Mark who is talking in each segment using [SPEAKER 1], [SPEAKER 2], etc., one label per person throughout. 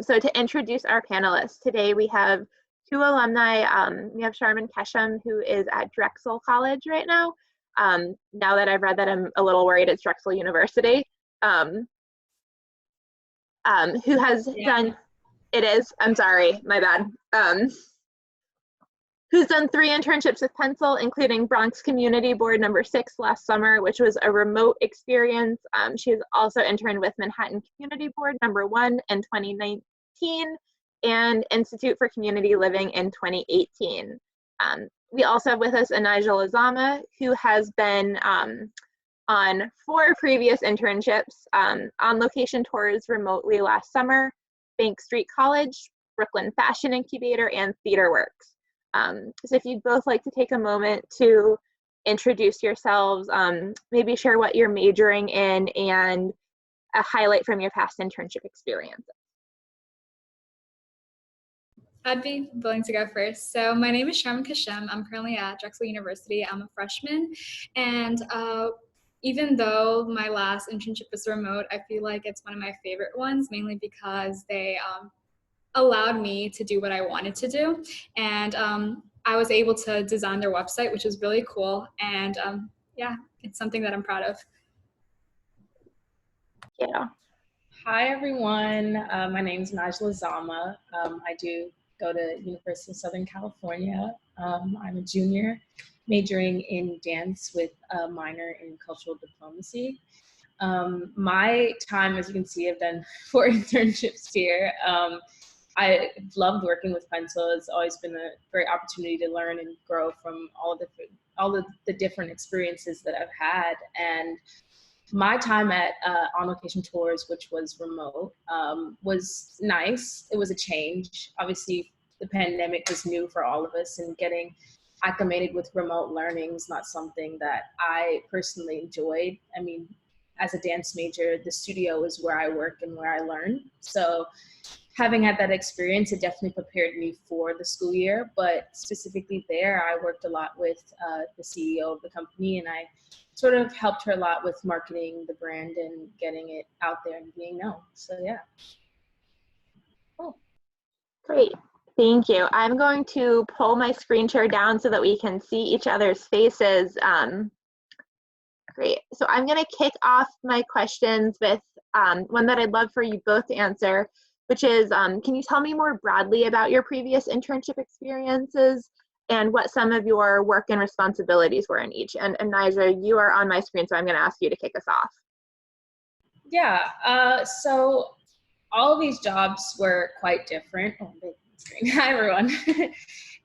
[SPEAKER 1] So to introduce our panelists, today we have two alumni. We have Sharman Keshem, who is at Drexel College right now. Now that I've read that, I'm a little worried it's Drexel University. Who has done, it is, I'm sorry, my bad. Who's done 3 internships with Pencil, including Bronx Community Board number 6 last summer, which was a remote experience. She has also interned with Manhattan Community Board number 1 in 2019 and Institute for Community Living in 2018. We also have with us Anijal Azama, who has been on 4 previous internships, on location tours remotely last summer, Bank Street College, Brooklyn Fashion Incubator, and TheaterWorks. So if you'd both like to take a moment to introduce yourselves, maybe share what you're majoring in and a highlight from your past internship experiences.
[SPEAKER 2] I'd be willing to go first. So my name is Sharman Keshem. I'm currently at Drexel University. I'm a freshman, and even though my last internship was remote, I feel like it's one of my favorite ones, mainly because they allowed me to do what I wanted to do. And I was able to design their website, which was really cool. And yeah, it's something that I'm proud of.
[SPEAKER 1] Yeah.
[SPEAKER 3] Hi, everyone. My name is Anijal Azama. I do go to University of Southern California. I'm a junior majoring in dance with a minor in cultural diplomacy. My time, as you can see, I've done 4 internships here. I loved working with Pencil. It's always been a great opportunity to learn and grow from all of the different experiences that I've had. And my time at On Location Tours, which was remote, was nice. It was a change. Obviously, the pandemic was new for all of us, and getting acclimated with remote learning is not something that I personally enjoyed. I mean, as a dance major, the studio is where I work and where I learn. So having had that experience, it definitely prepared me for the school year. But specifically there, I worked a lot with the CEO of the company, and I sort of helped her a lot with marketing the brand and getting it out there and being known. So yeah.
[SPEAKER 1] Cool. Great. Thank you. I'm going to pull my screen share down so that we can see each other's faces. Great. So I'm going to kick off my questions with one that I'd love for you both to answer, which is, can you tell me more broadly about your previous internship experiences and what some of your work and responsibilities were in each? And Nija, you are on my screen, so I'm going to ask you to kick us off.
[SPEAKER 3] Yeah. So all of these jobs were quite different. Oh, big screen. Hi, everyone.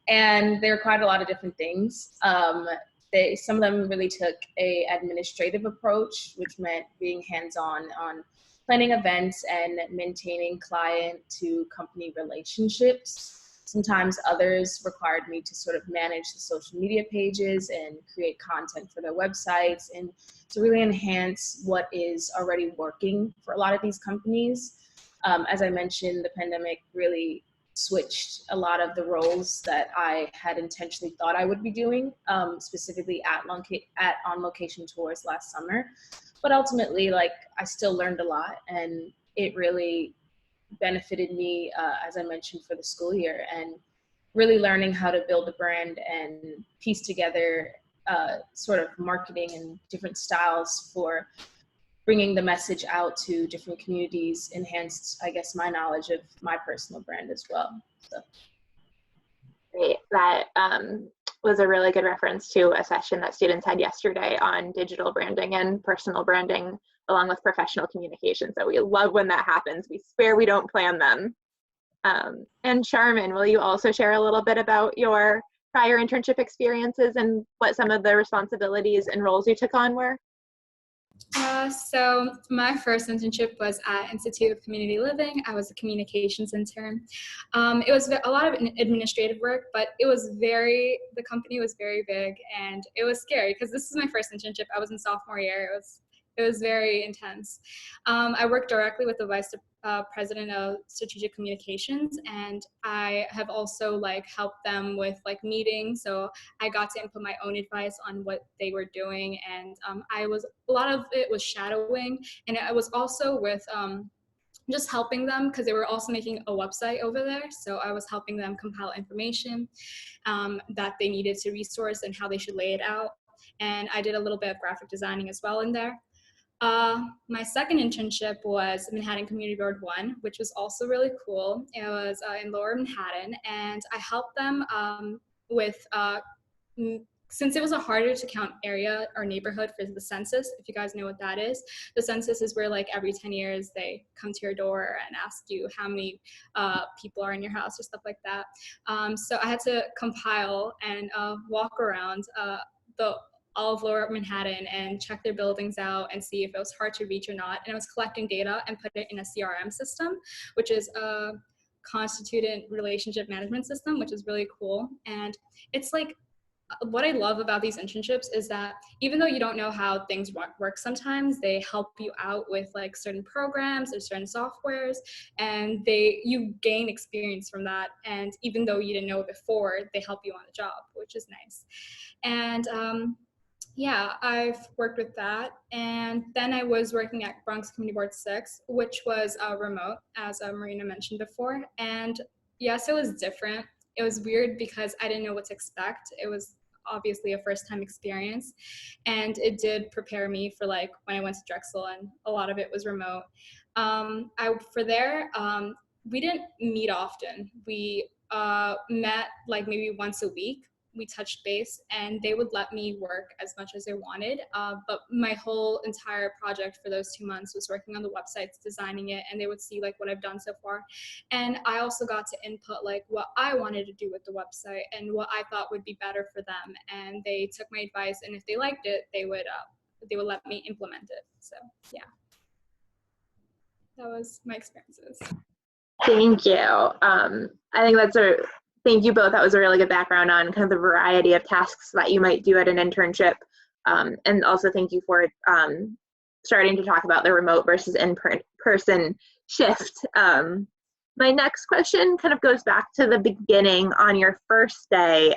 [SPEAKER 3] And there were quite a lot of different things. Some of them really took a administrative approach, which meant being hands-on on planning events and maintaining client to company relationships. Sometimes others required me to sort of manage the social media pages and create content for their websites and to really enhance what is already working for a lot of these companies. As I mentioned, the pandemic really switched a lot of the roles that I had intentionally thought I would be doing, specifically at On Location Tours last summer. But ultimately, like, I still learned a lot, and it really benefited me, as I mentioned, for the school year, and really learning how to build a brand and piece together sort of marketing and different styles for bringing the message out to different communities enhanced, I guess, my knowledge of my personal brand as well. So.
[SPEAKER 1] Great. That was a really good reference to a session that students had yesterday on digital branding and personal branding, along with professional communication. So we love when that happens. We swear we don't plan them. And Sharman, will you also share a little bit about your prior internship experiences and what some of the responsibilities and roles you took on were?
[SPEAKER 2] So my first internship was at Institute of Community Living. I was a communications intern. It was a lot of administrative work, but the company was very big, and it was scary because this is my first internship. I was in sophomore year. It was very intense. I worked directly with the vice president of strategic communications, and I have also helped them with meetings. So I got to input my own advice on what they were doing, and a lot of it was shadowing, and I was also with just helping them because they were also making a website over there. So I was helping them compile information that they needed to resource and how they should lay it out. And I did a little bit of graphic designing as well in there. My second internship was Manhattan Community Board 1, which was also really cool. It was in Lower Manhattan, and I helped them with since it was a harder to count area or neighborhood for the census, if you guys know what that is. The census is where like every 10 years they come to your door and ask you how many people are in your house or stuff like that. So I had to compile and walk around all of Lower Manhattan and check their buildings out and see if it was hard to reach or not. And I was collecting data and put it in a CRM system, which is a constituted relationship management system, which is really cool. And it's like, what I love about these internships is that even though you don't know how things work sometimes, they help you out with like certain programs or certain softwares, and you gain experience from that. And even though you didn't know it before, they help you on the job, which is nice. And yeah, I've worked with that. And then I was working at Bronx Community Board 6, which was remote, as Marina mentioned before. And yes, it was different. It was weird because I didn't know what to expect. It was obviously a first time experience. And it did prepare me for like when I went to Drexel, and a lot of it was remote. We didn't meet often. We met like maybe once a week. We touched base, and they would let me work as much as I wanted. But my whole entire project for those 2 months was working on the websites, designing it, and they would see like what I've done so far. And I also got to input like what I wanted to do with the website and what I thought would be better for them. And they took my advice, and if they liked it, they would let me implement it. So yeah, that was my experiences.
[SPEAKER 1] Thank you. Thank you both. That was a really good background on kind of the variety of tasks that you might do at an internship. And also thank you for starting to talk about the remote versus in-person shift. My next question kind of goes back to the beginning on your first day.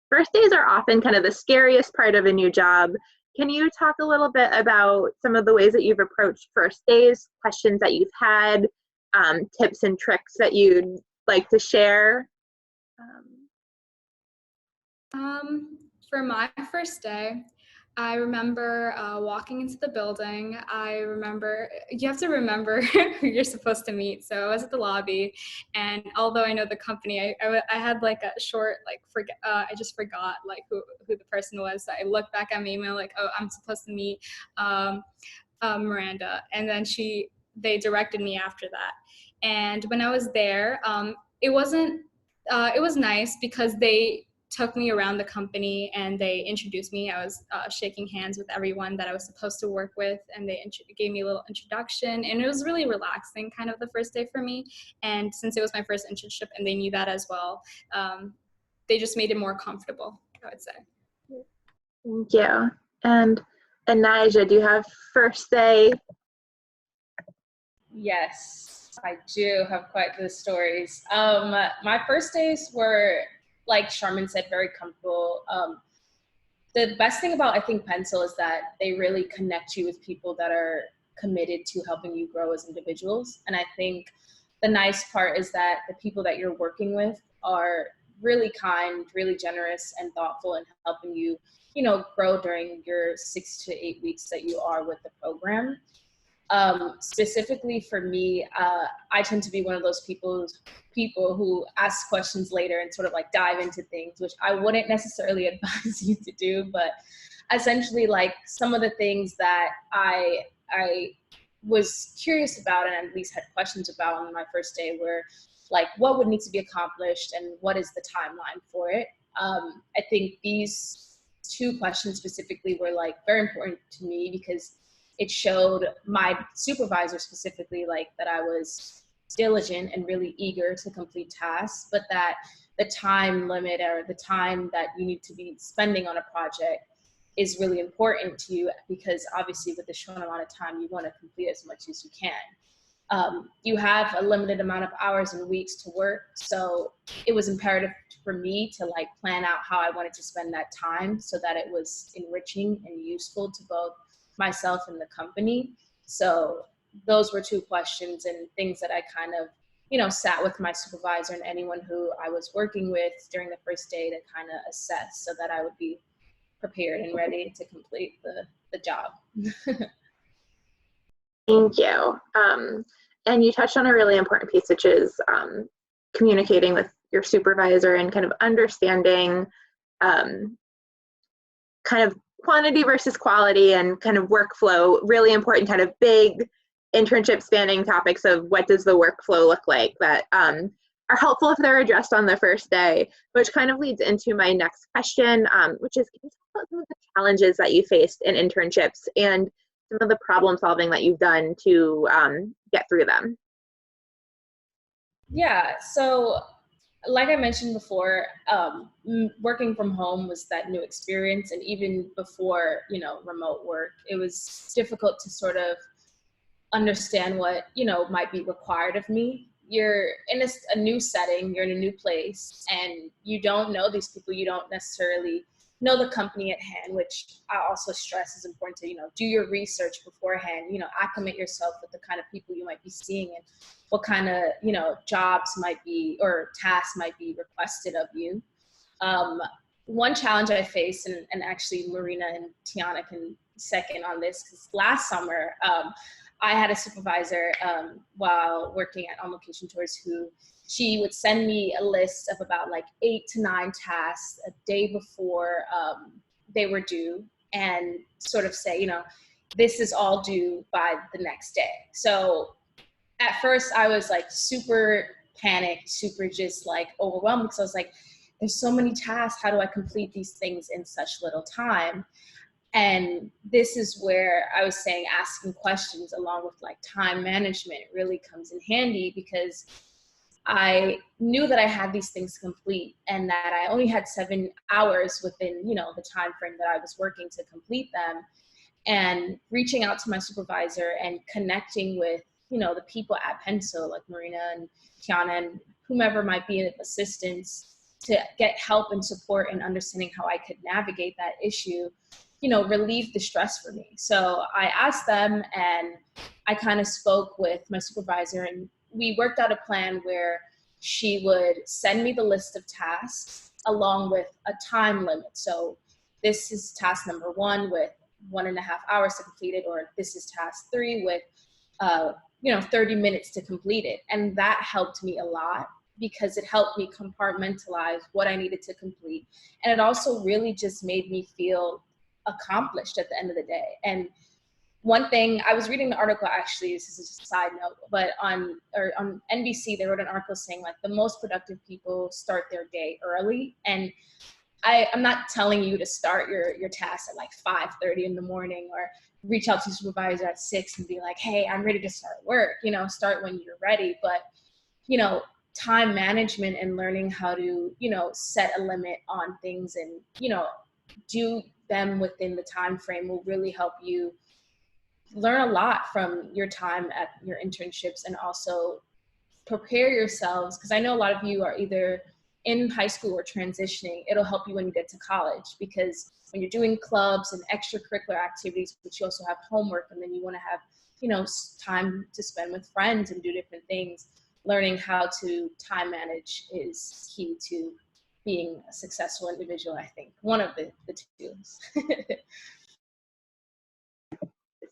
[SPEAKER 1] First days are often kind of the scariest part of a new job. Can you talk a little bit about some of the ways that you've approached first days, questions that you've had, tips and tricks that you'd like to share?
[SPEAKER 2] For my first day, I remember walking into the building. You have to remember who you're supposed to meet. So I was at the lobby, and although I know the company, I had like a short, like, I just forgot like who the person was. So I looked back at my email like, oh, I'm supposed to meet Miranda. And then they directed me after that. And when I was there, it was nice because they took me around the company and they introduced me. I was shaking hands with everyone that I was supposed to work with, and they gave me a little introduction, and it was really relaxing kind of the first day for me. And since it was my first internship and they knew that as well, they just made it more comfortable, I would say.
[SPEAKER 1] Thank you. And Anija, do you have first day?
[SPEAKER 3] Yes, I do have quite the stories. My first days were, like Charmin said, very comfortable. The best thing about, I think, Pencil is that they really connect you with people that are committed to helping you grow as individuals. And I think the nice part is that the people that you're working with are really kind, really generous and thoughtful in helping you, grow during your 6 to 8 weeks that you are with the program. Specifically for me, I tend to be one of those people who ask questions later and sort of like dive into things, which I wouldn't necessarily advise you to do, but essentially like some of the things that I was curious about and at least had questions about on my first day were like, what would need to be accomplished and what is the timeline for it? I think these 2 questions specifically were like very important to me because it showed my supervisor specifically like that I was diligent and really eager to complete tasks, but that the time limit or the time that you need to be spending on a project is really important to you, because obviously with the short amount of time, you want to complete as much as you can. You have a limited amount of hours and weeks to work, so it was imperative for me to like plan out how I wanted to spend that time so that it was enriching and useful to both myself and the company. So those were two questions and things that I kind of, sat with my supervisor and anyone who I was working with during the first day to kind of assess so that I would be prepared and ready to complete the job.
[SPEAKER 1] Thank you. And you touched on a really important piece, which is communicating with your supervisor and kind of understanding kind of quantity versus quality and kind of workflow, really important kind of big internship spanning topics of what does the workflow look like that are helpful if they're addressed on the first day, which kind of leads into my next question, which is, can you talk about some of the challenges that you faced in internships and some of the problem solving that you've done to get through them?
[SPEAKER 3] Yeah, so like I mentioned before, working from home was that new experience. And even before, remote work, it was difficult to sort of understand what, might be required of me. You're in a new setting, you're in a new place, and you don't know these people. You don't necessarily know the company at hand, which I also stress is important to, do your research beforehand, acclimate yourself with the kind of people you might be seeing and what kind of, jobs might be or tasks might be requested of you. One challenge I faced, and actually Marina and Tiana can second on this, because last summer, I had a supervisor while working at On Location Tours who she would send me a list of about like 8 to 9 tasks a day before they were due, and sort of say, this is all due by the next day. So at first I was like super panicked, super just like overwhelmed, because I was like, there's so many tasks. How do I complete these things in such little time? And this is where I was saying asking questions along with like time management really comes in handy, because I knew that I had these things to complete and that I only had 7 hours within, the time frame that I was working to complete them. And reaching out to my supervisor and connecting with, the people at Pencil, like Marina and Tiana and whomever might be an assistance, to get help and support and understanding how I could navigate that issue, relieve the stress for me. So I asked them, and I kind of spoke with my supervisor, and we worked out a plan where she would send me the list of tasks along with a time limit. So this is task number 1 with 1.5 hours to complete it, or this is task 3 with 30 minutes to complete it. And that helped me a lot, because it helped me compartmentalize what I needed to complete. And it also really just made me feel accomplished at the end of the day. And one thing, I was reading the article, actually, this is just a side note, but on NBC, they wrote an article saying like the most productive people start their day early. And I'm not telling you to start your task at like 5:30 in the morning, or reach out to your supervisor at 6 and be like, hey, I'm ready to start work, start when you're ready. But, time management and learning how to, set a limit on things and, do them within the time frame will really help you learn a lot from your time at your internships, and also prepare yourselves, because I know a lot of you are either in high school or transitioning. It'll help you when you get to college, because when you're doing clubs and extracurricular activities, but you also have homework, and then you want to have, time to spend with friends and do different things, learning how to time manage is key to being a successful individual, I think. One of the tools.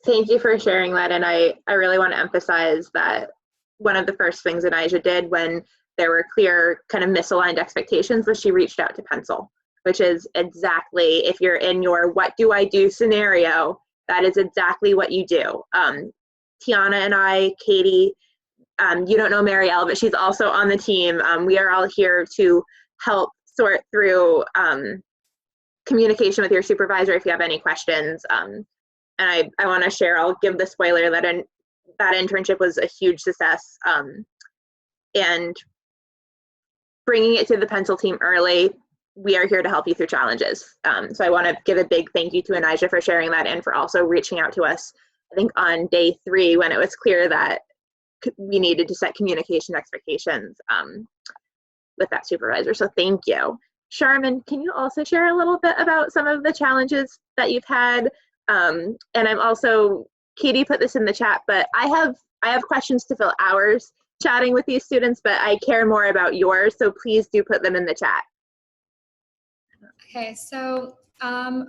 [SPEAKER 1] Thank you for sharing that. And I really want to emphasize that one of the first things that Aija did when there were clear kind of misaligned expectations was she reached out to Pencil, which is exactly, if you're in your what do I do scenario, that is exactly what you do. Tiana and I, Katie, you don't know Marielle, but she's also on the team. We are all here to help sort through communication with your supervisor if you have any questions. And I want to share, I'll give the spoiler that that internship was a huge success. And bringing it to the Pencil team early, we are here to help you through challenges. So I want to give a big thank you to Anijah for sharing that, and for also reaching out to us, I think on day 3, when it was clear that we needed to set communication expectations with that supervisor. So thank you. Sharman, can you also share a little bit about some of the challenges that you've had? And I'm also Katie put this in the chat, but I have questions to fill hours chatting with these students, but I care more about yours, so please do put them in the chat.
[SPEAKER 2] Okay, so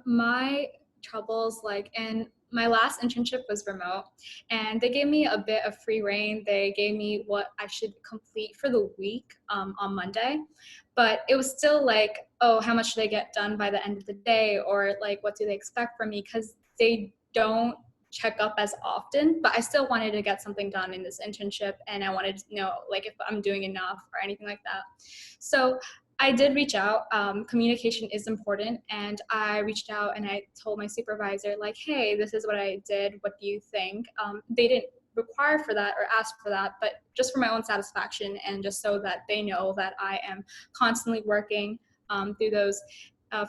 [SPEAKER 2] my troubles, like, in my last internship was remote, and they gave me a bit of free reign. They gave me what I should complete for the week on Monday, but it was still like, oh, how much should I get done by the end of the day, or like, what do they expect from me? Because they don't check up as often, but I still wanted to get something done in this internship, and I wanted to know like if I'm doing enough or anything like that. So I did reach out. Communication is important, and I reached out and I told my supervisor, like, hey, this is what I did. What do you think? They didn't require for that or ask for that, but just for my own satisfaction and just so that they know that I am constantly working through those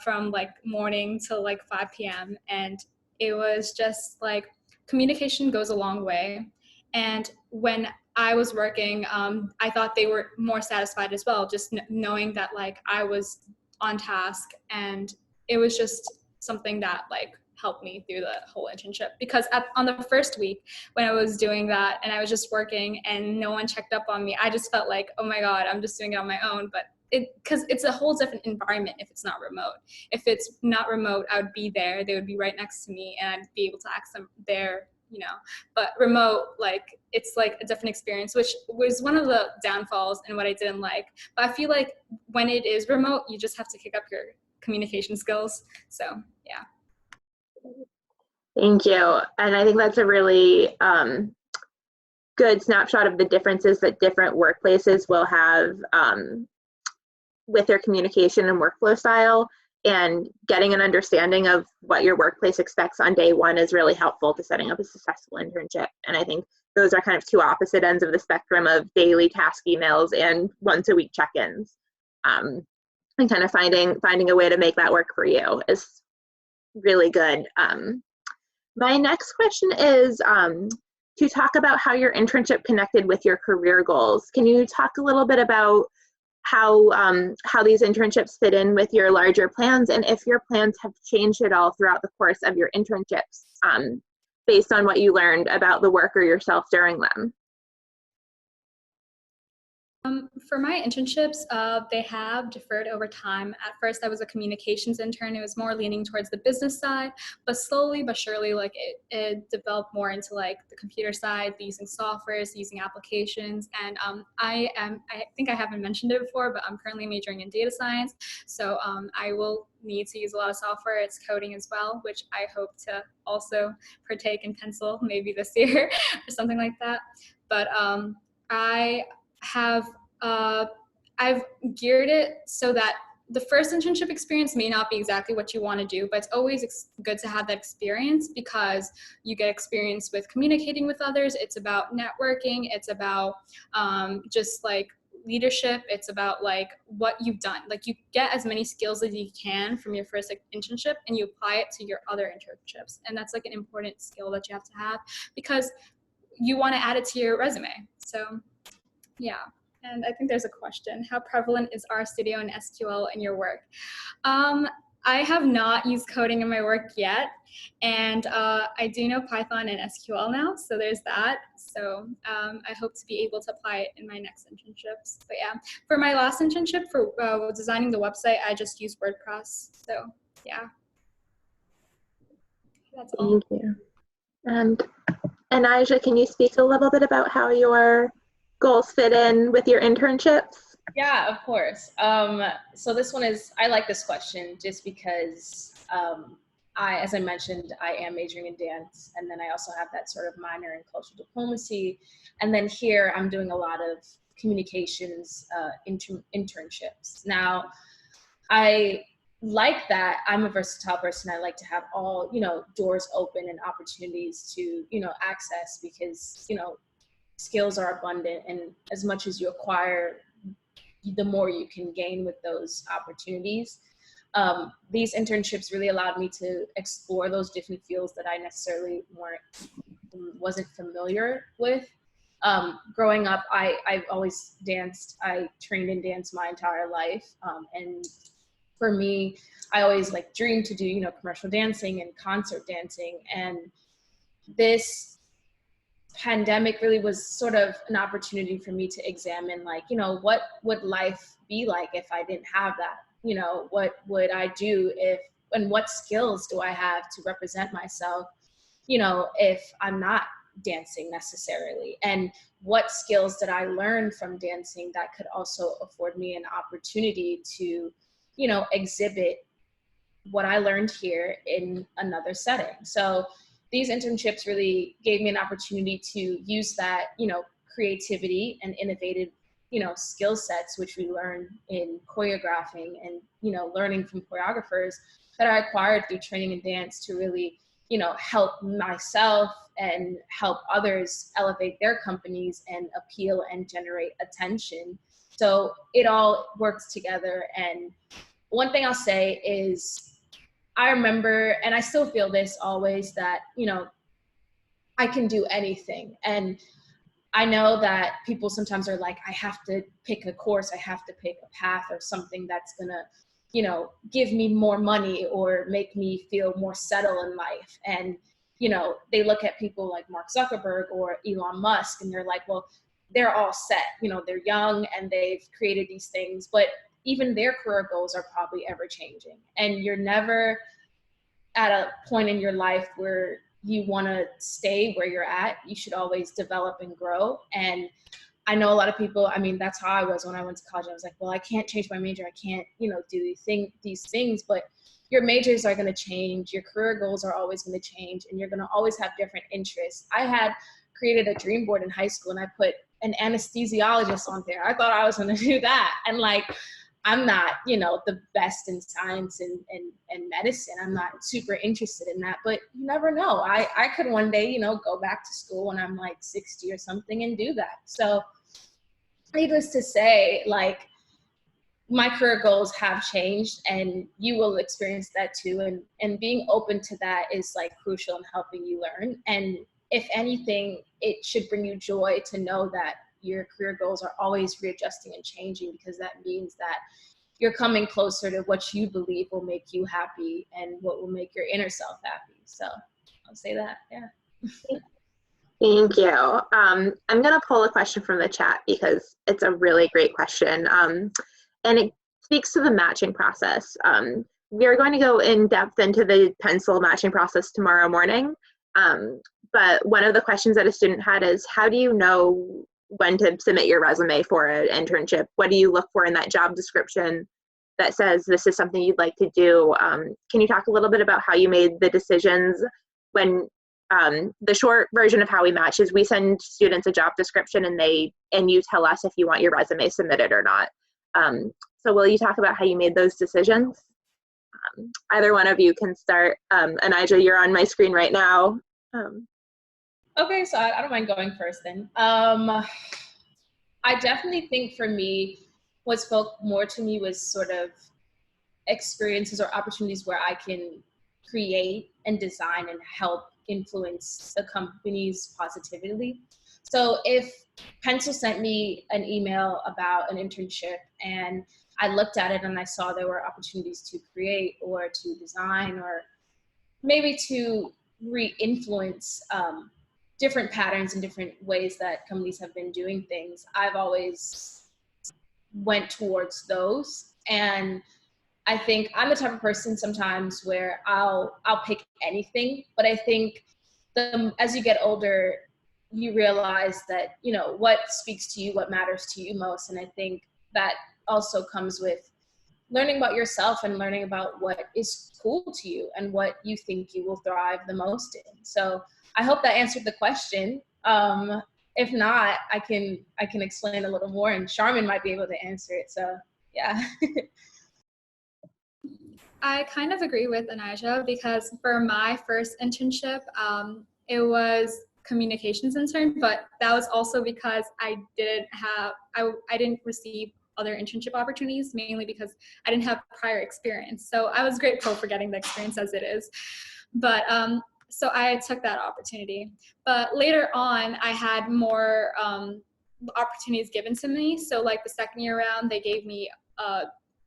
[SPEAKER 2] from like morning till like 5 p.m. And it was just like, communication goes a long way. And when I was working, I thought they were more satisfied as well, just knowing that like I was on task, and it was just something that like helped me through the whole internship. Because on the first week when I was doing that and I was just working and no one checked up on me, I just felt like, oh my God, I'm just doing it on my own. But because it's a whole different environment if it's not remote. If it's not remote, I would be there. They would be right next to me, and I'd be able to ask them there, you know. But remote, like, it's like a different experience, which was one of the downfalls and what I didn't like. But I feel like when it is remote, you just have to kick up your communication skills. So yeah.
[SPEAKER 1] Thank you. And I think that's a really good snapshot of the differences that different workplaces will have with their communication and workflow style. And getting an understanding of what your workplace expects on day one is really helpful to setting up a successful internship. And I think those are kind of two opposite ends of the spectrum of daily task emails and once a week check-ins. And kind of finding a way to make that work for you is really good. My next question is to talk about how your internship connected with your career goals. Can you talk a little bit about how these internships fit in with your larger plans, and if your plans have changed at all throughout the course of your internships based on what you learned about the work or yourself during them?
[SPEAKER 2] For my internships, they have differed over time. At first, I was a communications intern. It was more leaning towards the business side, but slowly but surely, like it developed more into like the computer side, using softwares, using applications. And I think I haven't mentioned it before, but I'm currently majoring in data science. So I will need to use a lot of software. It's coding as well, which I hope to also partake in pencil maybe this year or something like that. But I've geared it so that the first internship experience may not be exactly what you want to do, but it's always good to have that experience because you get experience with communicating with others. It's about networking. It's about just like leadership. It's about like what you've done. Like you get as many skills as you can from your first internship and you apply it to your other internships. And that's like an important skill that you have to have because you want to add it to your resume. So yeah. And I think there's a question. How prevalent is RStudio and SQL in your work? I have not used coding in my work yet. And I do know Python and SQL now. So there's that. So I hope to be able to apply it in my next internships. But yeah, for my last internship for designing the website, I just used WordPress. So yeah. That's all.
[SPEAKER 1] Thank you. And Aija, can you speak a little bit about how your goals fit in with your internships?
[SPEAKER 3] Yeah, of course. So this one is, I like this question just because as I mentioned, I am majoring in dance, and then I also have that sort of minor in cultural diplomacy. And then here I'm doing a lot of communications internships. Now, I like that I'm a versatile person. I like to have all, doors open and opportunities to, access because, skills are abundant, and as much as you acquire, the more you can gain with those opportunities. These internships really allowed me to explore those different fields that I necessarily wasn't familiar with. Growing up, I've always danced. I trained in dance my entire life. And for me, I always dreamed to do, commercial dancing and concert dancing. And this pandemic really was sort of an opportunity for me to examine, like, you know, what would life be like if I didn't have that? You know, what would I do if, and what skills do I have to represent myself, you know, if I'm not dancing necessarily? And what skills did I learn from dancing that could also afford me an opportunity to, you know, exhibit what I learned here in another setting? So these internships really gave me an opportunity to use that, you know, creativity and innovative, you know, skill sets, which we learn in choreographing and, you know, learning from choreographers, that I acquired through training in dance to really, you know, help myself and help others elevate their companies and appeal and generate attention. So it all works together. And one thing I'll say is, I remember, and I still feel this always, that, you know, I can do anything. And I know that people sometimes are like, I have to pick a course, I have to pick a path or something that's gonna, you know, give me more money or make me feel more settled in life. And, you know, they look at people like Mark Zuckerberg or Elon Musk and they're like, well, they're all set, you know, they're young and they've created these things, but even their career goals are probably ever changing. And you're never at a point in your life where you want to stay where you're at. You should always develop and grow. And I know a lot of people, I mean, that's how I was when I went to college. I was like, well, I can't change my major. I can't, you know, do these things, but your majors are going to change. Your career goals are always going to change, and you're going to always have different interests. I had created a dream board in high school and I put an anesthesiologist on there. I thought I was going to do that. And like, I'm not, you know, the best in science and medicine. I'm not super interested in that, but you never know. I could one day, you know, go back to school when I'm like 60 or something and do that. So needless to say, like, my career goals have changed and you will experience that too. And being open to that is like crucial in helping you learn. And if anything, it should bring you joy to know that your career goals are always readjusting and changing, because that means that you're coming closer to what you believe will make you happy and what will make your inner self happy. So I'll say that, yeah.
[SPEAKER 1] Thank you. I'm going to pull a question from the chat because it's a really great question. And it speaks to the matching process. We are going to go in depth into the pencil matching process tomorrow morning. But one of the questions that a student had is, how do you know when to submit your resume for an internship? What do you look for in that job description that says this is something you'd like to do? Can you talk a little bit about how you made the decisions when the short version of how we match is we send students a job description and you tell us if you want your resume submitted or not. So will you talk about how you made those decisions? Either one of you can start. Anija, you're on my screen right now.
[SPEAKER 3] Okay, so I don't mind going first then. I definitely think for me, what spoke more to me was sort of experiences or opportunities where I can create and design and help influence the companies positively. So if Pencil sent me an email about an internship and I looked at it and I saw there were opportunities to create or to design or maybe to re-influence different patterns and different ways that companies have been doing things, I've always went towards those. And I think I'm the type of person sometimes where I'll pick anything, but I think as you get older, you realize that, you know, what speaks to you, what matters to you most. And I think that also comes with learning about yourself and learning about what is cool to you and what you think you will thrive the most in. So I hope that answered the question. If not, I can explain a little more, and Charmin might be able to answer it. So yeah.
[SPEAKER 2] I kind of agree with Anija, because for my first internship, it was communications intern, but that was also because I didn't receive other internship opportunities, mainly because I didn't have prior experience. So I was grateful for getting the experience as it is. But so I took that opportunity. But later on, I had more opportunities given to me. So like the second year round, they gave me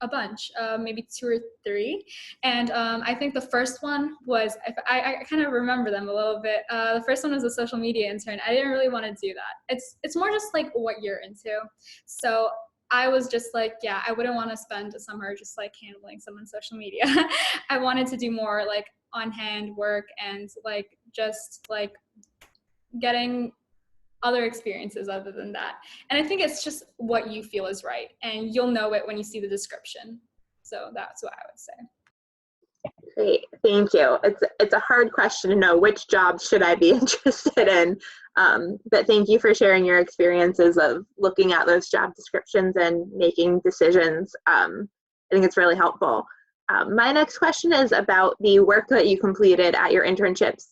[SPEAKER 2] a bunch, maybe 2 or 3. And I think the first one was, if I kind of remember them a little bit. The first one was a social media intern. I didn't really want to do that. It's more just like what you're into. So I was just like, yeah, I wouldn't want to spend a summer just like handling someone's social media. I wanted to do more like on-hand work and like just like getting other experiences other than that. And I think it's just what you feel is right, and you'll know it when you see the description. So that's what I would say.
[SPEAKER 1] Great, thank you. It's a hard question to know which jobs should I be interested in, but thank you for sharing your experiences of looking at those job descriptions and making decisions. I think it's really helpful. My next question is about the work that you completed at your internships.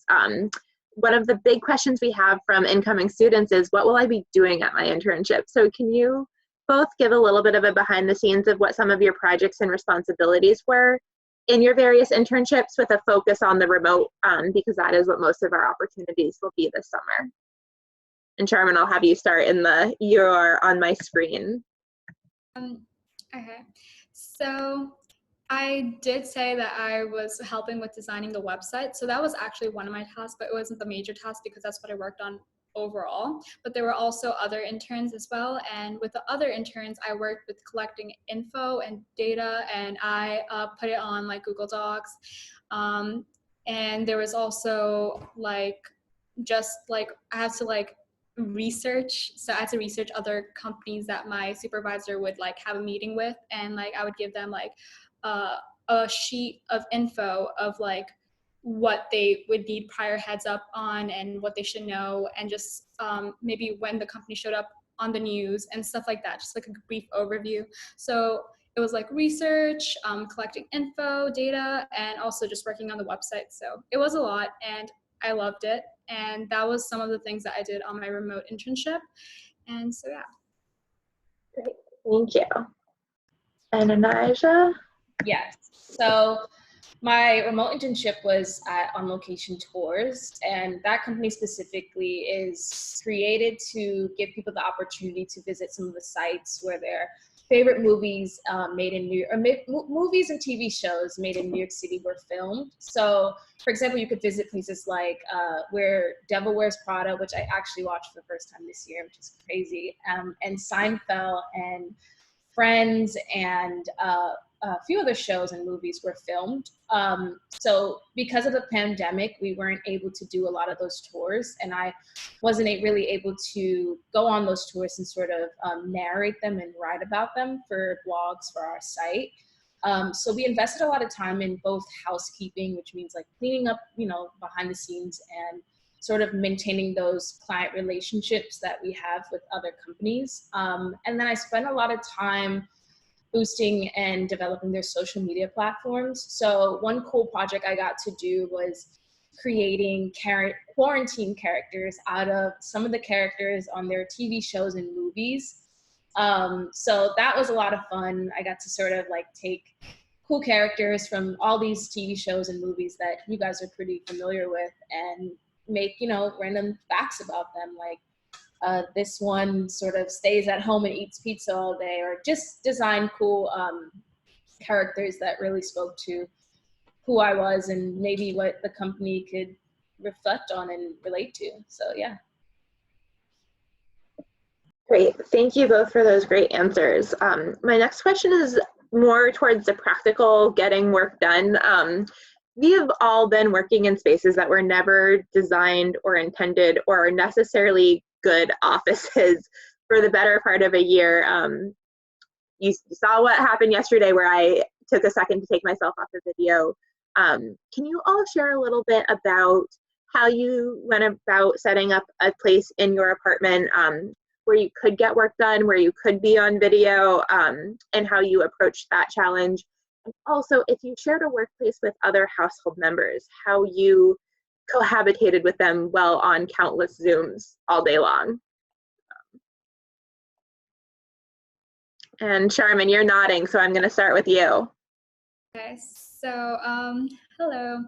[SPEAKER 1] One of the big questions we have from incoming students is, what will I be doing at my internship? So can you both give a little bit of a behind the scenes of what some of your projects and responsibilities were in your various internships, with a focus on the remote, because that is what most of our opportunities will be this summer. And Charmin, I'll have you start in the, you're on my screen.
[SPEAKER 2] Okay, so I did say that I was helping with designing the website. So that was actually one of my tasks, but it wasn't the major task because that's what I worked on overall. But there were also other interns as well. And with the other interns, I worked with collecting info and data, and I put it on like Google Docs. And there was also like, just like, I had to like research. So I had to research other companies that my supervisor would like have a meeting with. And like, I would give them like a sheet of info of like what they would need prior heads up on and what they should know, and just maybe when the company showed up on the news and stuff like that, just like a brief overview. So it was like research, collecting info, data, and also just working on the website. So it was a lot, and I loved it. And that was some of the things that I did on my remote internship. And so, yeah.
[SPEAKER 1] Great, thank you. And Anijah?
[SPEAKER 3] Yes. So my remote internship was at On Location Tours, and that company specifically is created to give people the opportunity to visit some of the sites where their favorite movies made in New York, or movies and TV shows made in New York City were filmed. So, for example, you could visit places like where Devil Wears Prada, which I actually watched for the first time this year, which is crazy, and Seinfeld and Friends and a few other shows and movies were filmed. So because of the pandemic, we weren't able to do a lot of those tours, and I wasn't really able to go on those tours and sort of narrate them and write about them for blogs for our site. So we invested a lot of time in both housekeeping, which means like cleaning up, behind the scenes, and sort of maintaining those client relationships that we have with other companies. And then I spent a lot of time boosting and developing their social media platforms. So one cool project I got to do was creating quarantine characters out of some of the characters on their TV shows and movies. So that was a lot of fun. I got to sort of like take cool characters from all these TV shows and movies that you guys are pretty familiar with and make, random facts about them. Like, this one sort of stays at home and eats pizza all day, or just design cool characters that really spoke to who I was and maybe what the company could reflect on and relate to. So, yeah.
[SPEAKER 1] Great, thank you both for those great answers. My next question is more towards the practical getting work done. We have all been working in spaces that were never designed or intended or necessarily good offices for the better part of a year. You saw what happened yesterday where I took a second to take myself off the video. Can you all share a little bit about how you went about setting up a place in your apartment where you could get work done, where you could be on video, and how you approached that challenge? And also, if you shared a workplace with other household members, how you cohabitated with them well on countless Zooms all day long. And Charmin, you're nodding, so I'm going to start with you.
[SPEAKER 2] Okay, so hello.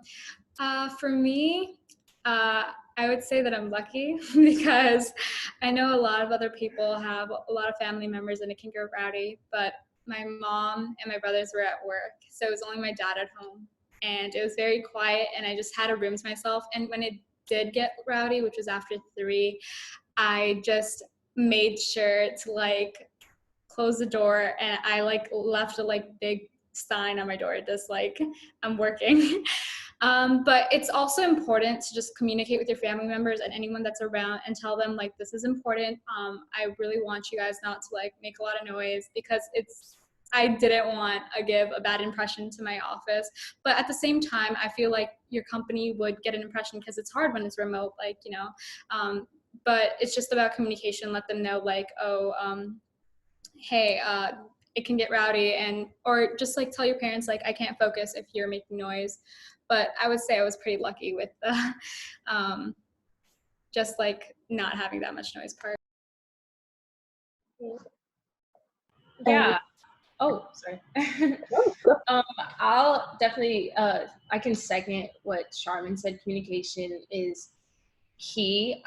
[SPEAKER 2] For me, I would say that I'm lucky because I know a lot of other people have a lot of family members and it can get rowdy, but my mom and my brothers were at work, so it was only my dad at home, and it was very quiet, and I just had a room to myself. And when it did get rowdy, which was after 3, I just made sure to like close the door, and I like left a like big sign on my door, just like, I'm working. But it's also important to just communicate with your family members and anyone that's around and tell them like, this is important. I really want you guys not to like make a lot of noise, because I didn't want to give a bad impression to my office. But at the same time, I feel like your company would get an impression, because it's hard when it's remote, like, but it's just about communication. Let them know like, oh, hey, it can get rowdy, and or just like tell your parents like, I can't focus if you're making noise. But I would say I was pretty lucky with the just like not having that much noise part.
[SPEAKER 3] Yeah. Oh, sorry. I'll definitely, I can second what Charmin said. Communication is key.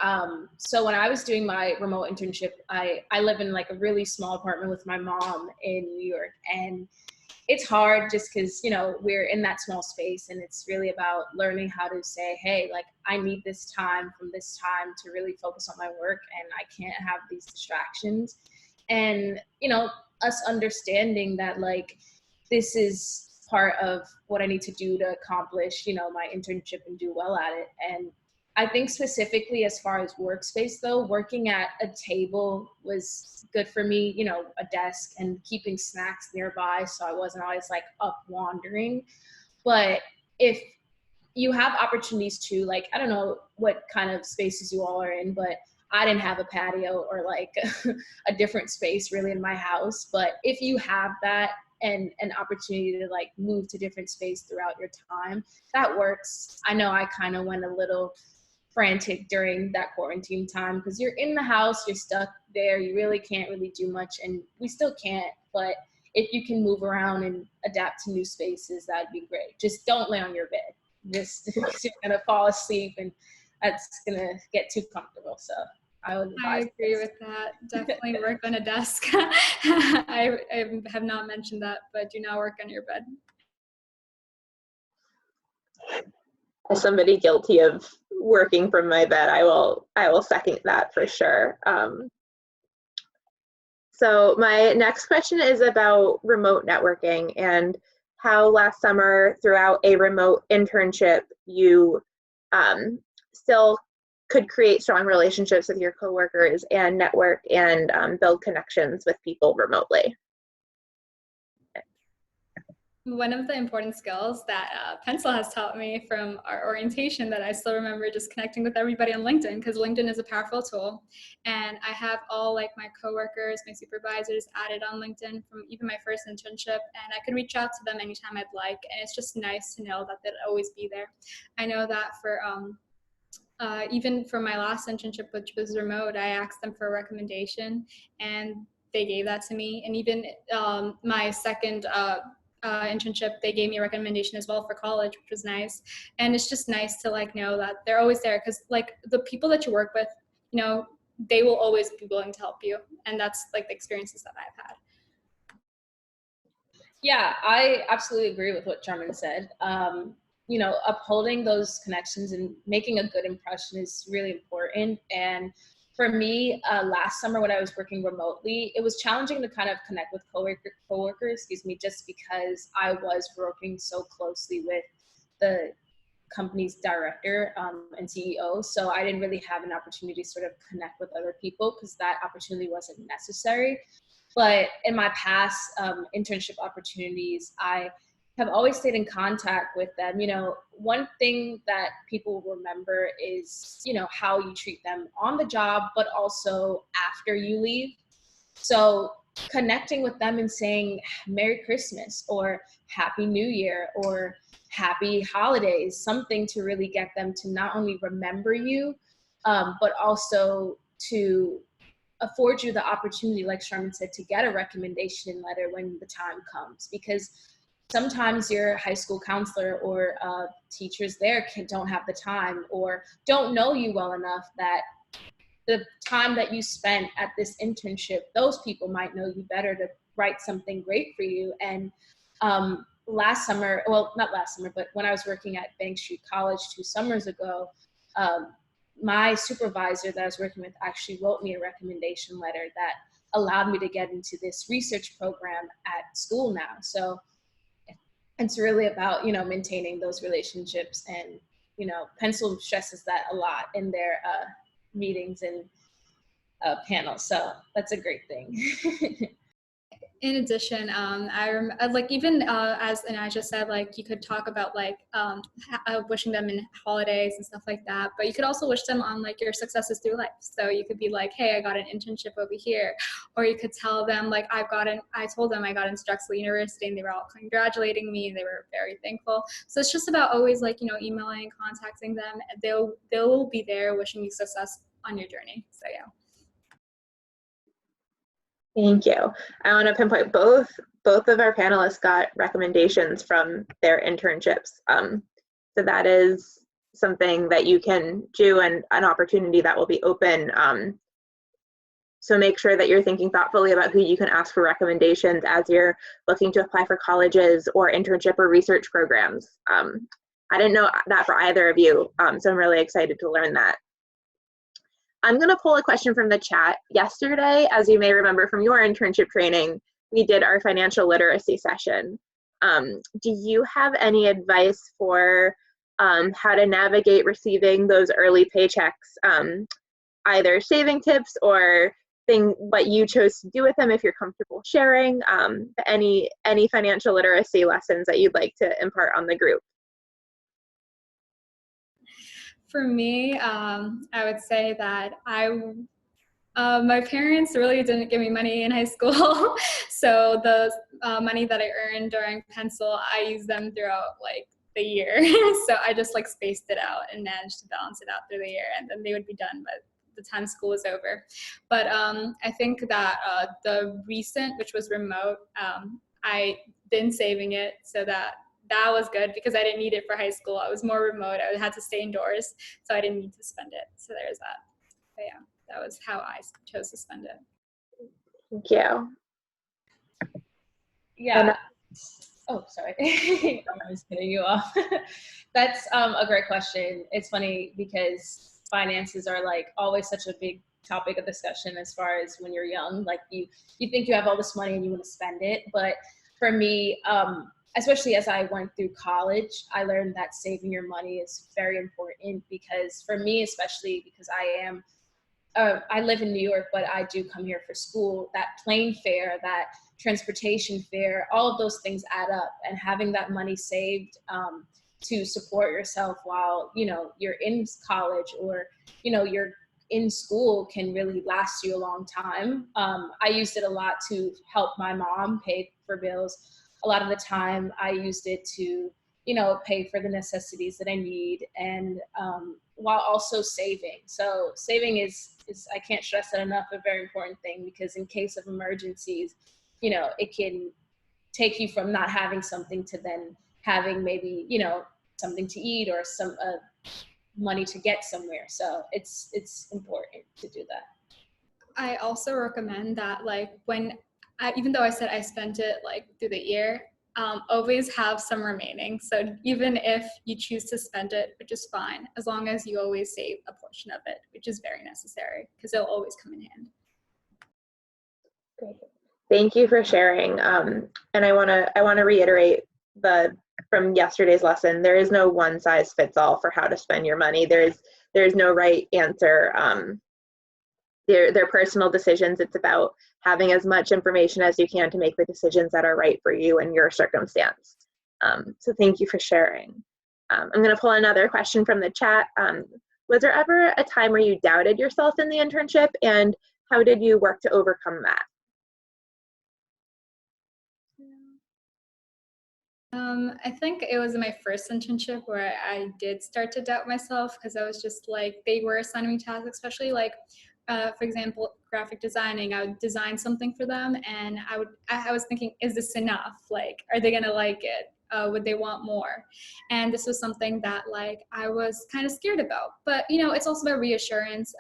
[SPEAKER 3] So when I was doing my remote internship, I live in like a really small apartment with my mom in New York, and it's hard just because, we're in that small space, and it's really about learning how to say, hey, like, I need this time from this time to really focus on my work, and I can't have these distractions. And, us understanding that like, this is part of what I need to do to accomplish, my internship and do well at it. And I think specifically as far as workspace though, working at a table was good for me, a desk and keeping snacks nearby, so I wasn't always like up wandering. But if you have opportunities to, like, I don't know what kind of spaces you all are in, but I didn't have a patio or like a different space really in my house. But if you have that and an opportunity to like move to different space throughout your time, that works. I know I kind of went a little frantic during that quarantine time because you're in the house, you're stuck there, you really can't really do much, and we still can't. But if you can move around and adapt to new spaces, that'd be great. Just don't lay on your bed, just because you're gonna fall asleep and that's gonna get too comfortable. So I would advise.
[SPEAKER 2] I agree with that. Definitely work on a desk. I have not mentioned that, but do not work on your bed.
[SPEAKER 1] As somebody guilty of working from my bed, I will second that for sure. So my next question is about remote networking and how last summer throughout a remote internship you still could create strong relationships with your coworkers and network and build connections with people remotely.
[SPEAKER 2] One of the important skills that Pencil has taught me from our orientation that I still remember, just connecting with everybody on LinkedIn, because LinkedIn is a powerful tool. And I have all like my coworkers, my supervisors added on LinkedIn from even my first internship, and I could reach out to them anytime I'd like. And it's just nice to know that they'll always be there. I know that for even for my last internship, which was remote, I asked them for a recommendation and they gave that to me. And even my second internship, they gave me a recommendation as well for college, which was nice. And it's just nice to like know that they're always there, because like the people that you work with, they will always be willing to help you. And that's like the experiences that I've had.
[SPEAKER 3] Yeah, I absolutely agree with what Charmin said. Upholding those connections and making a good impression is really important. And for me, last summer when I was working remotely, it was challenging to kind of connect with coworkers, just because I was working so closely with the company's director and CEO. So I didn't really have an opportunity to sort of connect with other people because that opportunity wasn't necessary. But in my past internship opportunities, I have always stayed in contact with them. One thing that people remember is, how you treat them on the job, but also after you leave. So connecting with them and saying Merry Christmas or Happy New Year or Happy Holidays, something to really get them to not only remember you, but also to afford you the opportunity, like Sharman said, to get a recommendation letter when the time comes. Because sometimes your high school counselor or teachers there don't have the time or don't know you well enough that the time that you spent at this internship, those people might know you better to write something great for you. And last summer, well, not last summer, but when I was working at Bank Street College 2 summers ago, my supervisor that I was working with actually wrote me a recommendation letter that allowed me to get into this research program at school now. So it's really about, maintaining those relationships, and, Pencil stresses that a lot in their meetings and panels. So that's a great thing.
[SPEAKER 2] In addition, like even as Anaja said, like you could talk about like wishing them in holidays and stuff like that, but you could also wish them on like your successes through life. So you could be like, hey, I got an internship over here, or you could tell them like I told them I got into Drexel University, and they were all congratulating me and they were very thankful. So it's just about always like, emailing, contacting them, and they'll be there wishing you success on your journey. So yeah.
[SPEAKER 1] Thank you. I want to pinpoint both of our panelists got recommendations from their internships. So that is something that you can do, and an opportunity that will be open. So make sure that you're thinking thoughtfully about who you can ask for recommendations as you're looking to apply for colleges or internship or research programs. I didn't know that for either of you, so I'm really excited to learn that. I'm going to pull a question from the chat. Yesterday, as you may remember from your internship training, we did our financial literacy session. Do you have any advice for how to navigate receiving those early paychecks, either saving tips or what you chose to do with them, if you're comfortable sharing, any financial literacy lessons that you'd like to impart on the group?
[SPEAKER 2] For me, I would say that my parents really didn't give me money in high school. So the money that I earned during Pencil, I used them throughout like the year. So I just like spaced it out and managed to balance it out through the year, and then they would be done by the time school was over. But I think that the recent, which was remote, I been saving it, so that was good because I didn't need it for high school. I was more remote. I had to stay indoors, so I didn't need to spend it. So there's that. But yeah, that was how I chose to spend it.
[SPEAKER 1] Thank you.
[SPEAKER 3] Yeah. Oh, sorry. I was cutting you off. That's a great question. It's funny because finances are like always such a big topic of discussion as far as when you're young. Like you think you have all this money and you want to spend it. But for me, especially as I went through college, I learned that saving your money is very important, because for me, especially because I live in New York, but I do come here for school. That plane fare, that transportation fare, all of those things add up, and having that money saved to support yourself while, you're in college or, you're in school can really last you a long time. I used it a lot to help my mom pay for bills. A lot of the time I used it to, pay for the necessities that I need, and while also saving. So saving is I can't stress that enough, a very important thing, because in case of emergencies, it can take you from not having something to then having maybe, something to eat or some money to get somewhere. So it's important to do that.
[SPEAKER 2] I also recommend that, like, even though I said I spent it like through the year, always have some remaining. So even if you choose to spend it, which is fine, as long as you always save a portion of it, which is very necessary because it'll always come in hand.
[SPEAKER 1] Great. Thank you for sharing. And I want to reiterate from yesterday's lesson, there is no one size fits all for how to spend your money. There's no right answer. They're personal decisions. It's about having as much information as you can to make the decisions that are right for you and your circumstance. So thank you for sharing. I'm going to pull another question from the chat. Was there ever a time where you doubted yourself in the internship, and how did you work to overcome that?
[SPEAKER 2] I think it was in my first internship where I did start to doubt myself, because I was just like, they were assigning me tasks, especially like, for example, graphic designing. I would design something for them, and I was thinking, is this enough? Like, are they gonna like it? would they want more? And this was something that like I was kind of scared about. But you know, it's also about reassurance.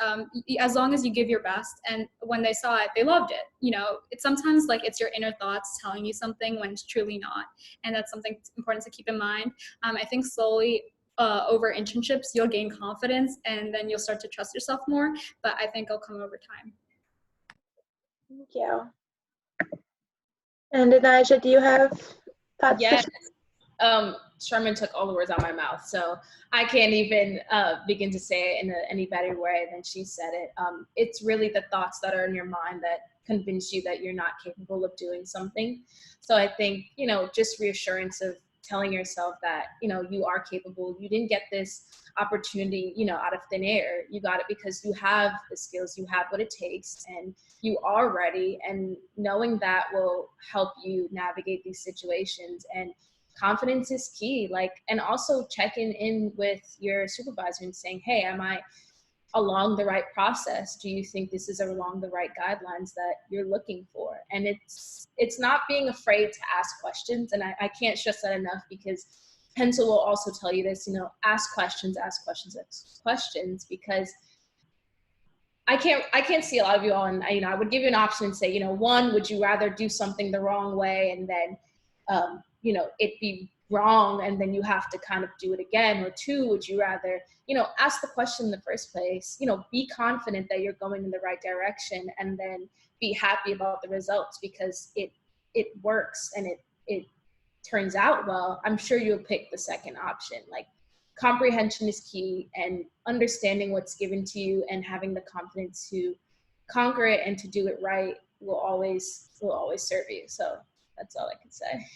[SPEAKER 2] As long as you give your best, and when they saw it, they loved it. You know, it's sometimes like it's your inner thoughts telling you something when it's truly not, and that's something important to keep in mind. I think slowly over internships, you'll gain confidence, and then you'll start to trust yourself more. But I think it'll come over time.
[SPEAKER 1] Thank you. And Anaja, do you have thoughts?
[SPEAKER 3] Yes. Sherman took all the words out of my mouth, so I can't even begin to say it in any better way than she said it. It's really the thoughts that are in your mind that convince you that you're not capable of doing something. So I think, you know, just reassurance of telling yourself that, you know, you are capable. You didn't get this opportunity, you know, out of thin air. You got it because you have the skills, you have what it takes, and you are ready. And knowing that will help you navigate these situations. And confidence is key. Like, and also checking in with your supervisor and saying, hey, am I along the right process? Do you think this is along the right guidelines that you're looking for? And it's not being afraid to ask questions. And I can't stress that enough, because Pencil will also tell you this, you know, ask questions, ask questions, ask questions, because I can't see a lot of you all, and you know, I would give you an option and say, you know, one, would you rather do something the wrong way and then you know, it be wrong and then you have to kind of do it again? Or two, would you rather, you know, ask the question in the first place, you know, be confident that you're going in the right direction, and then be happy about the results because it works and it turns out well? I'm sure you'll pick the second option. Like, comprehension is key, and understanding what's given to you and having the confidence to conquer it and to do it right will always serve you. So that's all I can say.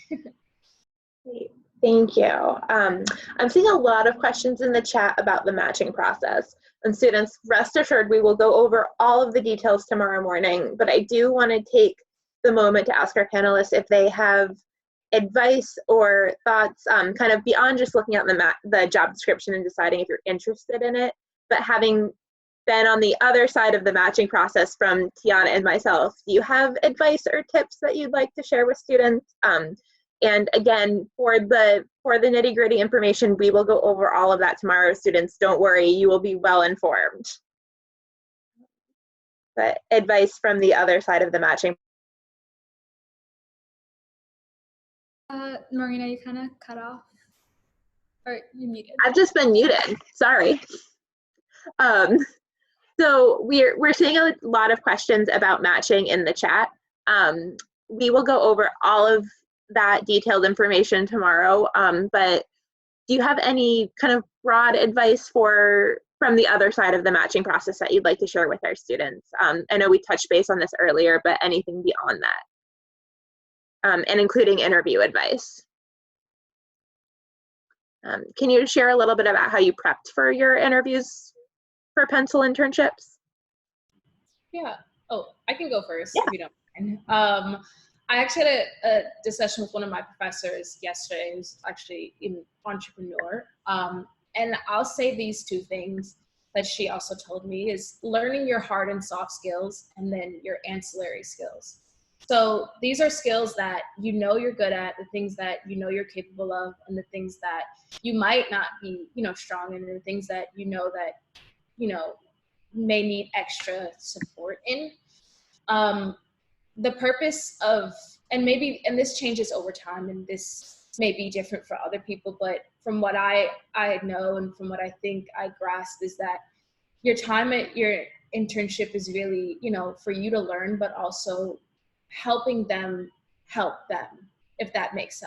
[SPEAKER 1] Great. Thank you. I'm seeing a lot of questions in the chat about the matching process. And students, rest assured, we will go over all of the details tomorrow morning, but I do want to take the moment to ask our panelists if they have advice or thoughts kind of beyond just looking at the job description and deciding if you're interested in it, but having been on the other side of the matching process from Tiana and myself, do you have advice or tips that you'd like to share with students? And again, for the nitty gritty information, we will go over all of that tomorrow. Students, don't worry, you will be well informed. But advice from the other side of the matching.
[SPEAKER 2] Marina, you kind of cut off, or you muted.
[SPEAKER 1] I've just been muted, sorry. So we're seeing a lot of questions about matching in the chat. We will go over all of that detailed information tomorrow, but do you have any kind of broad advice from the other side of the matching process that you'd like to share with our students? I know we touched base on this earlier, but anything beyond that, and including interview advice. Can you share a little bit about how you prepped for your interviews for Pencil internships?
[SPEAKER 3] Yeah. Oh, I can go first,
[SPEAKER 1] yeah,
[SPEAKER 3] if you don't mind. I actually had a discussion with one of my professors yesterday, who's actually an entrepreneur. And I'll say these two things that she also told me is learning your hard and soft skills, and then your ancillary skills. So these are skills that you know you're good at, the things that you know you're capable of, and the things that you might not be, you know, strong in, and the things that you know may need extra support in. The purpose of, and this changes over time, and this may be different for other people, but from what I know and from what I think I grasp is that your time at your internship is really, you know, for you to learn, but also helping them help them, if that makes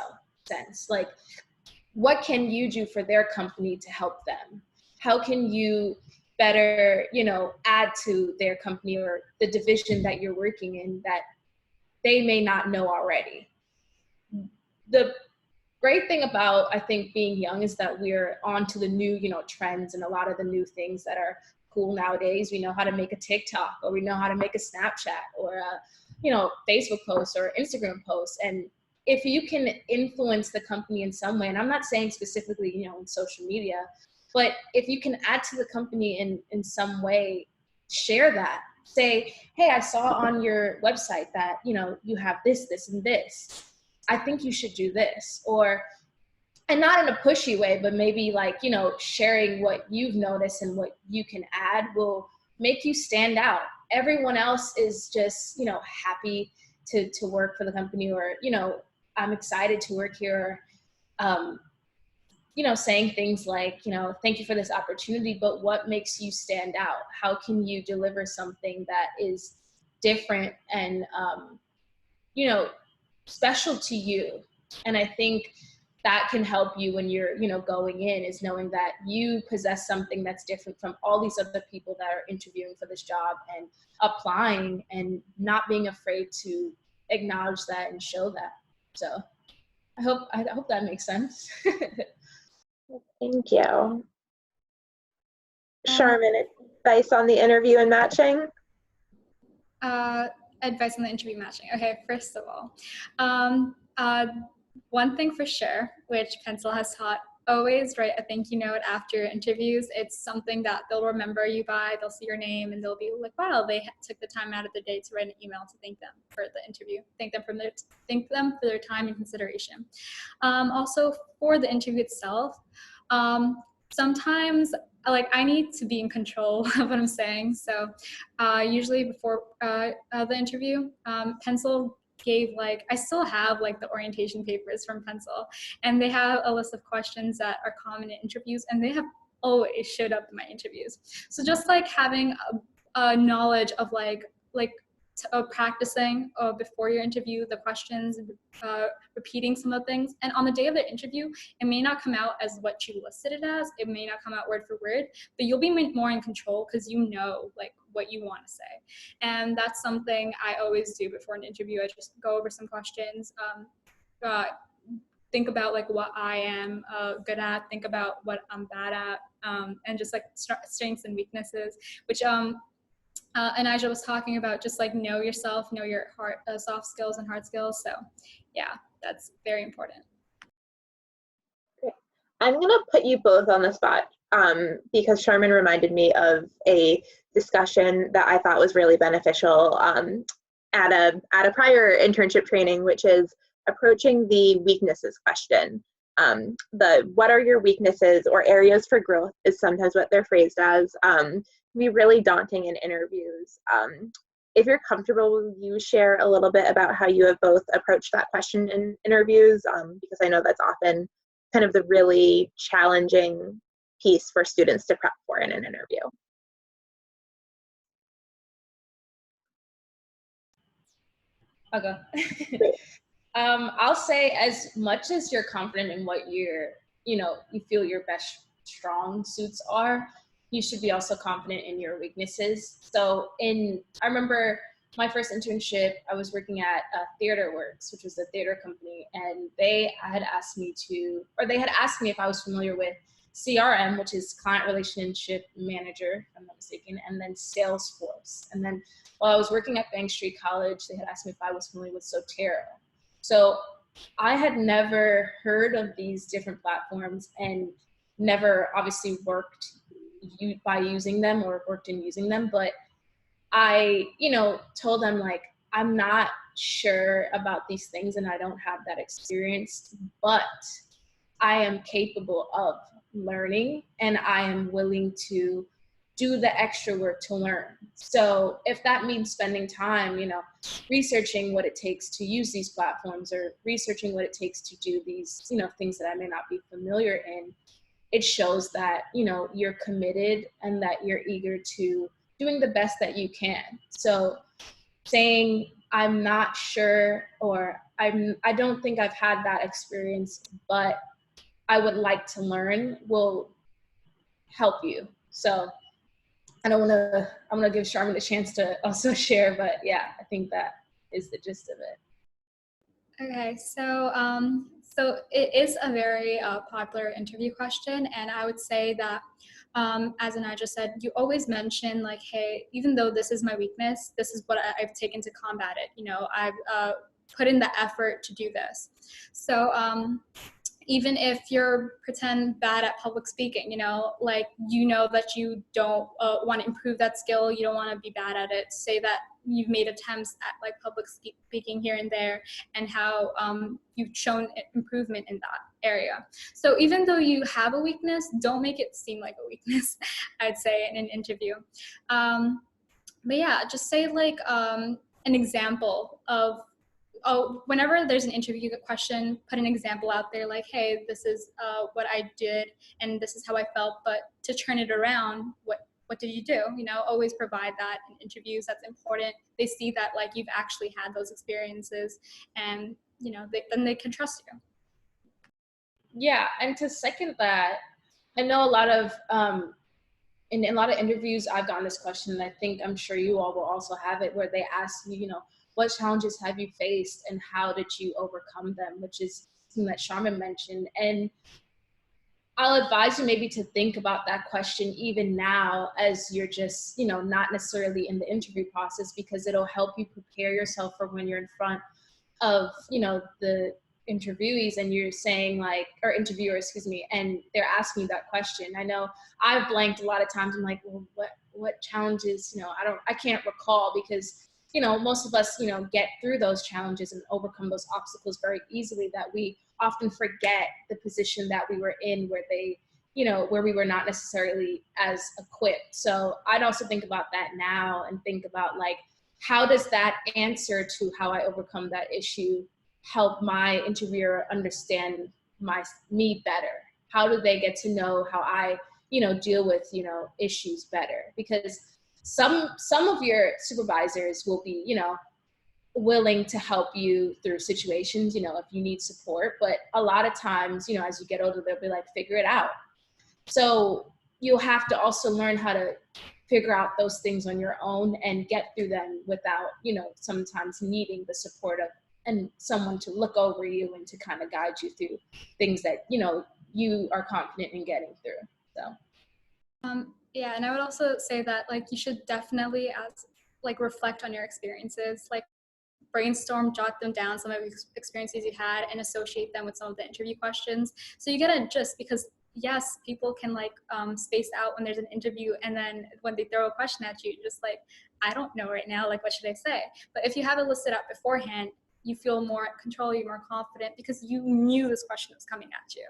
[SPEAKER 3] sense. Like, what can you do for their company to help them? How can you better, you know, add to their company or the division that you're working in that they may not know already? The great thing about, I think, being young is that we're on to the new, you know, trends and a lot of the new things that are cool nowadays. We know how to make a TikTok, or we know how to make a Snapchat, or a, you know, Facebook post or Instagram post. And if you can influence the company in some way, and I'm not saying specifically, you know, in social media, but if you can add to the company in some way, share that. Say, hey, I saw on your website that, you know, you have this, this, and this. I think you should do this. Or and not in a pushy way, but maybe like, you know, sharing what you've noticed and what you can add will make you stand out. Everyone else is just, you know, happy to work for the company, or, you know, I'm excited to work here. You know, saying things like, you know, thank you for this opportunity, but what makes you stand out? How can you deliver something that is different and, you know, special to you? And I think that can help you when you're, you know, going in, is knowing that you possess something that's different from all these other people that are interviewing for this job and applying, and not being afraid to acknowledge that and show that. So I hope that makes sense.
[SPEAKER 1] Thank you. Charmin, advice on the interview and matching?
[SPEAKER 2] Advice on the interview matching. Okay, first of all, one thing for sure, which Pencil has taught, always write a thank you note after your interviews. It's something that they'll remember you by. They'll see your name and they'll be like, wow, they took the time out of their day to write an email to thank them for the interview. Thank them for their time and consideration. Also, for the interview itself, sometimes like I need to be in control of what I'm saying. So usually before the interview, Pencil gave, like, I still have like the orientation papers from Pencil, and they have a list of questions that are common in interviews, and they have always showed up in my interviews. So just like having a knowledge of like practicing before your interview the questions, repeating some of the things, and on the day of the interview it may not come out as what you listed it as, it may not come out word for word, but you'll be more in control because you know like what you want to say. And that's something I always do before an interview. I just go over some questions, think about like what I am good at, think about what I'm bad at, and just like strengths and weaknesses, which and Aja was talking about, just like know yourself, know your soft skills and hard skills. So yeah, that's very important.
[SPEAKER 1] I'm gonna put you both on the spot because Charmin reminded me of a discussion that I thought was really beneficial at a prior internship training, which is approaching the weaknesses question. What are your weaknesses or areas for growth is sometimes what they're phrased as. Be really daunting in interviews. If you're comfortable, will you share a little bit about how you have both approached that question in interviews? Because I know that's often kind of the really challenging piece for students to prep for in an interview.
[SPEAKER 3] I'll go. I'll say, as much as you're confident in what you feel your best strong suits are, you should be also confident in your weaknesses. So I remember my first internship, I was working at Theater Works, which was a theater company, and they had asked me if I was familiar with CRM, which is Client Relationship Manager, if I'm not mistaken, and then Salesforce. And then while I was working at Bank Street College, they had asked me if I was familiar with Zotero. So I had never heard of these different platforms and never obviously worked by using them or worked in using them, but I, told them like, I'm not sure about these things and I don't have that experience, but I am capable of learning and I am willing to do the extra work to learn. So if that means spending time, researching what it takes to use these platforms, or researching what it takes to do these, things that I may not be familiar in, it shows that, you're committed and that you're eager to doing the best that you can. So saying I'm not sure, or I don't think I've had that experience, but I would like to learn, will help you. So I'm gonna give Charmin the chance to also share, but yeah, I think that is the gist of it.
[SPEAKER 2] Okay, so it is a very popular interview question, and I would say that, as Anaja said, you always mention like, hey, even though this is my weakness, this is what I've taken to combat it. I've put in the effort to do this. So even if you're pretend bad at public speaking, that you don't want to improve that skill, you don't want to be bad at it, say that you've made attempts at like public speaking here and there, and how you've shown improvement in that. area. So even though you have a weakness, don't make it seem like a weakness, I'd say, in an interview. But yeah, just say like an example of, whenever there's an interview question, put an example out there like, hey, this is what I did and this is how I felt, but to turn it around, what did you do? You know, always provide that in interviews. That's important. They see that like you've actually had those experiences, and you know, then they can trust you.
[SPEAKER 3] Yeah, and to second that, I know a lot of in a lot of interviews I've gotten this question, and I think I'm sure you all will also have it, where they ask you, you know, what challenges have you faced and how did you overcome them, which is something that Sharman mentioned. And I'll advise you maybe to think about that question even now as you're just, you know, not necessarily in the interview process, because it'll help you prepare yourself for when you're in front of, you know, the interviewees and you're saying like, or interviewers, excuse me, and they're asking you that question. I know I've blanked a lot of times. I'm like, well, what challenges, you know, I can't recall, because, you know, most of us, you know, get through those challenges and overcome those obstacles very easily, that we often forget the position that we were in where they, you know, where we were not necessarily as equipped. So I'd also think about that now and think about like, how does that answer to how I overcome that issue help my interviewer understand me better? How do they get to know how I, you know, deal with, you know, issues better? Because some of your supervisors will be, you know, willing to help you through situations, you know, if you need support, but a lot of times, you know, as you get older, they'll be like, figure it out. So you'll have to also learn how to figure out those things on your own and get through them without, you know, sometimes needing the support of and someone to look over you and to kind of guide you through things that, you know, you are confident in getting through. So
[SPEAKER 2] yeah, and I would also say that like you should definitely reflect on your experiences, like brainstorm, jot them down, some of the experiences you had, and associate them with some of the interview questions. So you get a gist, because yes, people can like space out when there's an interview, and then when they throw a question at you, just like, I don't know right now, like what should I say? But if you have it listed out beforehand, you feel more in control, you're more confident because you knew this question was coming at you.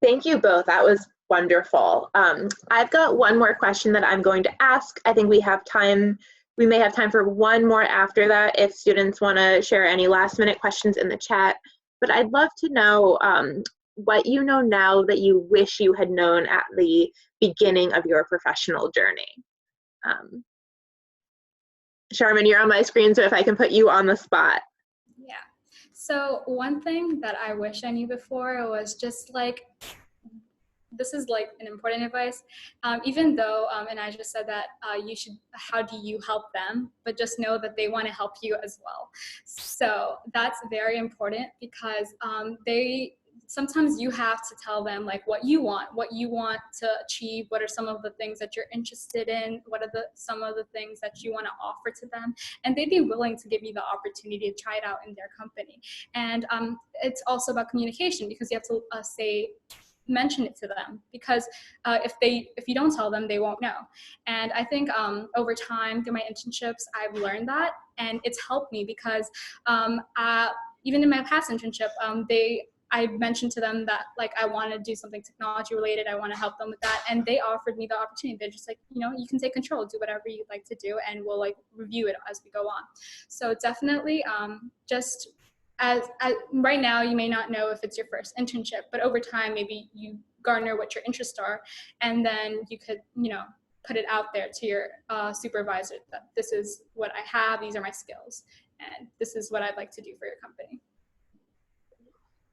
[SPEAKER 1] Thank you both. That was wonderful. I've got one more question that I'm going to ask. I think we have time. We may have time for one more after that if students want to share any last minute questions in the chat. But I'd love to know what you know now that you wish you had known at the beginning of your professional journey. Sharman, you're on my screen, so if I can put you on the spot.
[SPEAKER 2] Yeah. So one thing that I wish I knew before was just like, this is like an important advice, even though, and I just said that you should, how do you help them? But just know that they want to help you as well. So that's very important, because sometimes you have to tell them like what you want to achieve, what are some of the things that you're interested in, what are some of the things that you want to offer to them, and they'd be willing to give you the opportunity to try it out in their company. And it's also about communication, because you have to mention it to them, because if you don't tell them, they won't know. And I think over time through my internships, I've learned that, and it's helped me, because even in my past internship, I mentioned to them that like I want to do something technology related, I want to help them with that, and they offered me the opportunity. They're just like, you know, you can take control, do whatever you'd like to do, and we'll like review it as we go on. So definitely just as right now, you may not know if it's your first internship, but over time maybe you garner what your interests are, and then you could, you know, put it out there to your supervisor that this is what I have, these are my skills, and this is what I'd like to do for your company.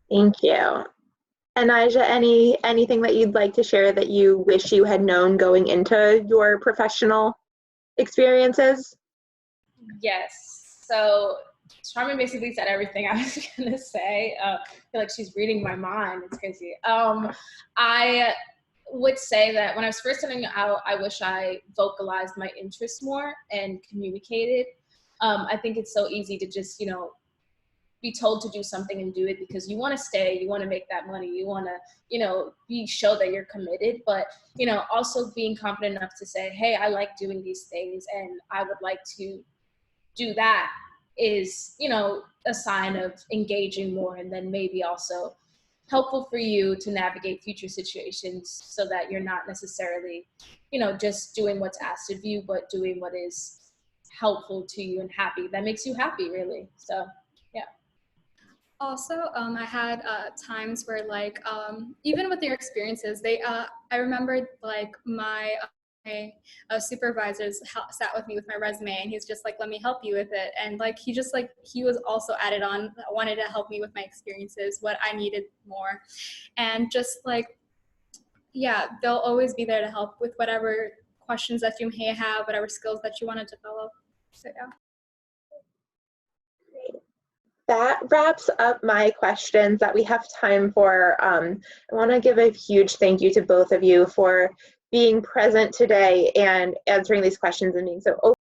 [SPEAKER 1] Thank you. Anijah, anything that you'd like to share that you wish you had known going into your professional experiences?
[SPEAKER 3] Yes. So Charmin basically said everything I was gonna say. I feel like she's reading my mind. It's crazy. I would say that when I was first starting out, I wish I vocalized my interests more and communicated. I think it's so easy to just, you know, be told to do something and do it because you want to stay, you want to make that money, you want to, you know, show that you're committed, but, you know, also being confident enough to say, hey, I like doing these things and I would like to do that is, you know, a sign of engaging more, and then maybe also helpful for you to navigate future situations so that you're not necessarily, you know, just doing what's asked of you, but doing what is helpful to you and happy, that makes you happy, really. So yeah.
[SPEAKER 2] Also, I had times where, like, even with their experiences, I remembered, like, my supervisors sat with me with my resume, and he's just like, let me help you with it. And like, he was also added on, wanted to help me with my experiences, what I needed more. And just like, yeah, they'll always be there to help with whatever questions that you may have, whatever skills that you want to develop. So yeah.
[SPEAKER 1] That wraps up my questions that we have time for. I want to give a huge thank you to both of you for being present today and answering these questions and being so open.